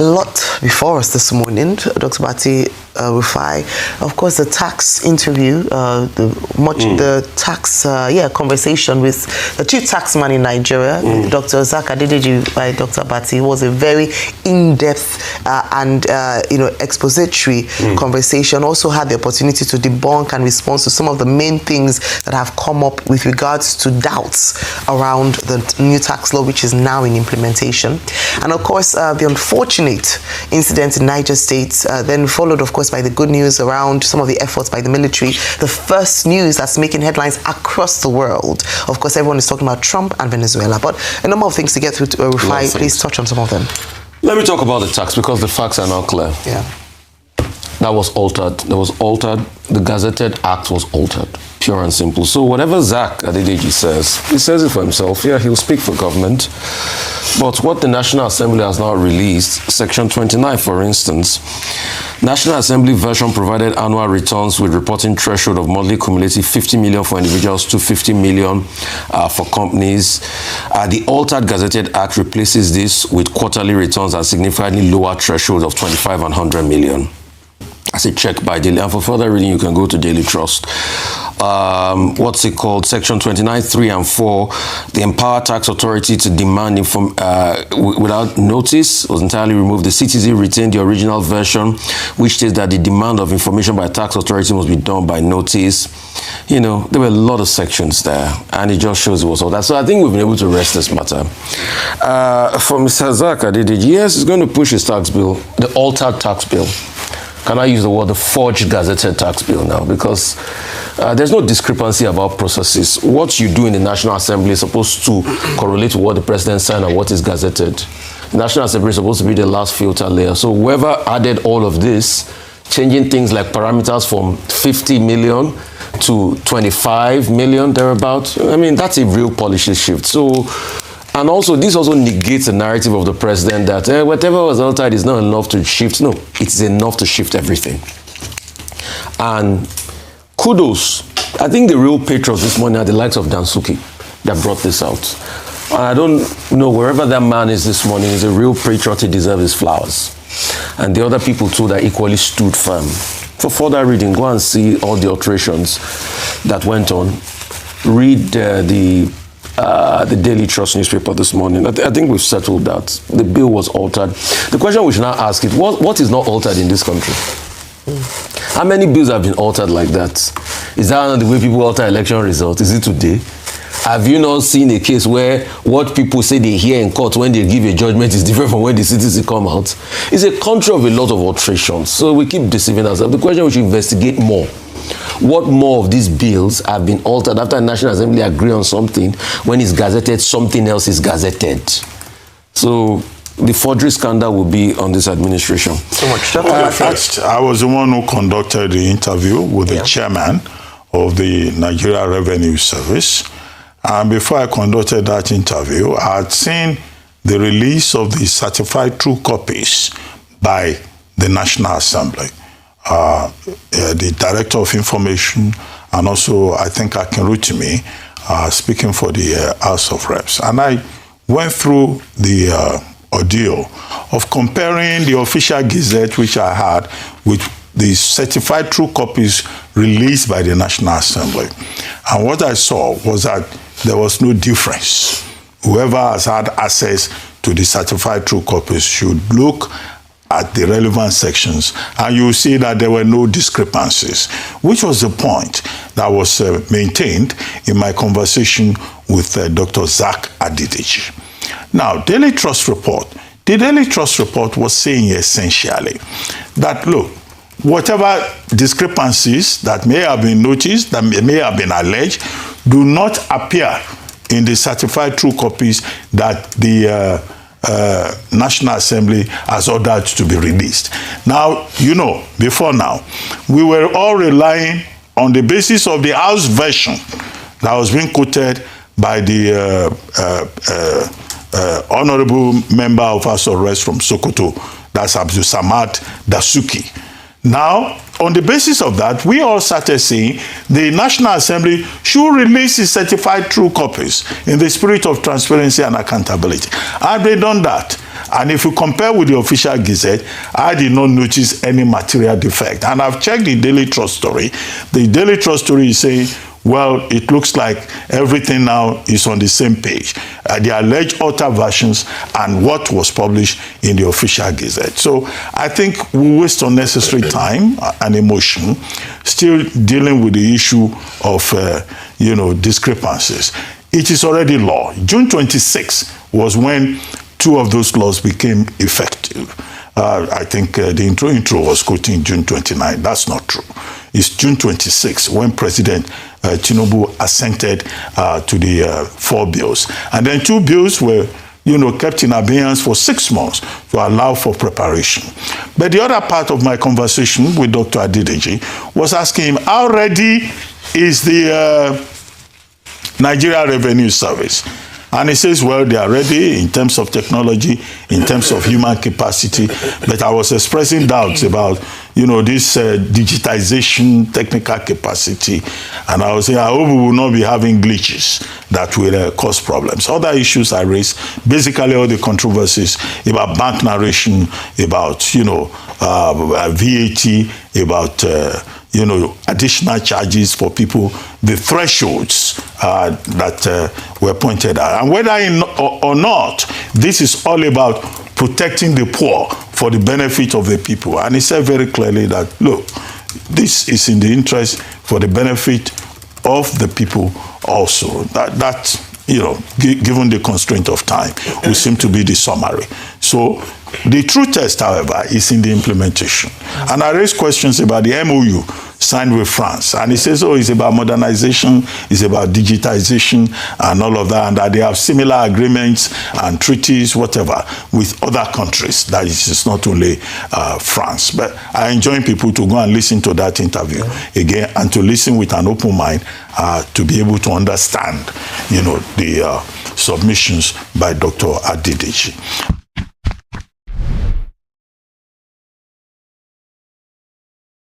a lot before us this morning, Dr. Abati, Rufai. Of course, the tax interview, the tax conversation with the chief taxman in Nigeria, Dr. Zak Adedeji by Dr. Abati, was a very in-depth and expository conversation. Also had the opportunity to debunk and respond to some of the main things that have come up with regards to doubts around the new tax law, which is now in implementation. And of course, the unfortunate incident in Niger State, then followed, of course, by the good news around some of the efforts by the military. The first news that's making headlines across the world. Of course, everyone is talking about Trump and Venezuela, but a number of things to get through. Rufai, please touch on some of them. Let me talk about the tax because the facts are now clear. Yeah. That was altered. The Gazetted Act was altered. Pure and simple. So whatever Zak Adedeji says, he says it for himself. Yeah, he'll speak for government. But what the National Assembly has now released, Section 29, for instance, National Assembly version provided annual returns with reporting threshold of monthly cumulative 50 million for individuals to 50 million for companies. The altered Gazetted Act replaces this with quarterly returns at significantly lower thresholds of 25 and 100 million. As a check by Daily. And for further reading, you can go to Daily Trust. What's it called? Section 29, 3 and 4. The empower tax authority to demand without notice was entirely removed. The CTZ retained the original version, which states that the demand of information by tax authority must be done by notice. There were a lot of sections there, and it just shows it was all that. So I think we've been able to rest this matter. For Mr. Zak Adedeji, yes, he's going to push his tax bill, the altered tax bill. Can I use the word the forged gazetted tax bill now? Because there's no discrepancy about processes. What you do in the National Assembly is supposed to correlate to what the president signed and what is gazetted. The National Assembly is supposed to be the last filter layer. So whoever added all of this, changing things like parameters from 50 million to 25 million, thereabouts, I mean, that's a real policy shift. So, and also, this also negates the narrative of the president that whatever was altered is not enough to shift. No, it's enough to shift everything. And kudos. I think the real patrons this morning are the likes of Dansuki that brought this out. And I don't know, wherever that man is this morning, is a real patriot. He deserves his flowers. And the other people too that equally stood firm. For further reading, go and see all the alterations that went on. Read the Daily Trust newspaper this morning. I think we've settled that. The bill was altered. The question we should now ask is, what is not altered in this country? How many bills have been altered like that? Is that not the way people alter election results? Is it today? Have you not seen a case where what people say they hear in court when they give a judgment is different from when the citizens come out? It's a country of a lot of alterations. So we keep deceiving ourselves. The question we should investigate more. What more of these bills have been altered after the National Assembly agree on something? When it's gazetted, something else is gazetted. So the forgery scandal will be on this administration. So much. First, I was the one who conducted the interview with the chairman of the Nigeria Revenue Service. And before I conducted that interview, I had seen the release of the certified true copies by the National Assembly. The Director of Information, and also I think Akin Rutimi, speaking for the House of Reps. And I went through the ordeal of comparing the official gazette which I had with the certified true copies released by the National Assembly. And what I saw was that there was no difference. Whoever has had access to the certified true copies should look at the relevant sections, and you will see that there were no discrepancies, which was the point that was maintained in my conversation with Dr. Zak Adedeji. Now, Daily Trust report. The Daily Trust report was saying essentially that, look, whatever discrepancies that may have been noticed, that may have been alleged, do not appear in the certified true copies that the National Assembly has ordered to be released. Now, before now, we were all relying on the basis of the House version that was being quoted by the honorable member of House of Reps from Sokoto, that's Abdul Samad Dasuki. Now, on the basis of that, we all started saying the National Assembly should release its certified true copies in the spirit of transparency and accountability. Have they done that? And if you compare with the official Gazette, I did not notice any material defect. And I've checked the Daily Trust story. The Daily Trust story is saying, well, it looks like everything now is on the same page. The alleged alter versions and what was published in the official Gazette. So I think we waste unnecessary time and emotion still dealing with the issue of, discrepancies. It is already law. June 26 was when 2 of those laws became effective. I think the intro was quoting June 29. That's not true. It's June 26 when President Tinubu assented to the 4 bills. And then 2 bills were, kept in abeyance for 6 months to allow for preparation. But the other part of my conversation with Dr. Adedeji was asking him, how ready is the Nigerian Revenue Service? And he says, well, they are ready in terms of technology, in terms of human capacity. But I was expressing doubts about, this digitization, technical capacity. And I was saying, I hope we will not be having glitches that will cause problems. Other issues I raised, basically all the controversies about bank narration, about, VAT, about, additional charges for people, the thresholds that were pointed out. And whether or not, this is all about protecting the poor for the benefit of the people. And he said very clearly that, look, this is in the interest for the benefit of the people also. That given the constraint of time, will seem to be the summary. So the true test, however, is in the implementation. And I raised questions about the MOU signed with France. And he says, it's about modernization, it's about digitization and all of that, and that they have similar agreements and treaties, whatever, with other countries. That is not only France. But I enjoin people to go and listen to that interview again, and to listen with an open mind to be able to understand, the submissions by Dr. Adedeji.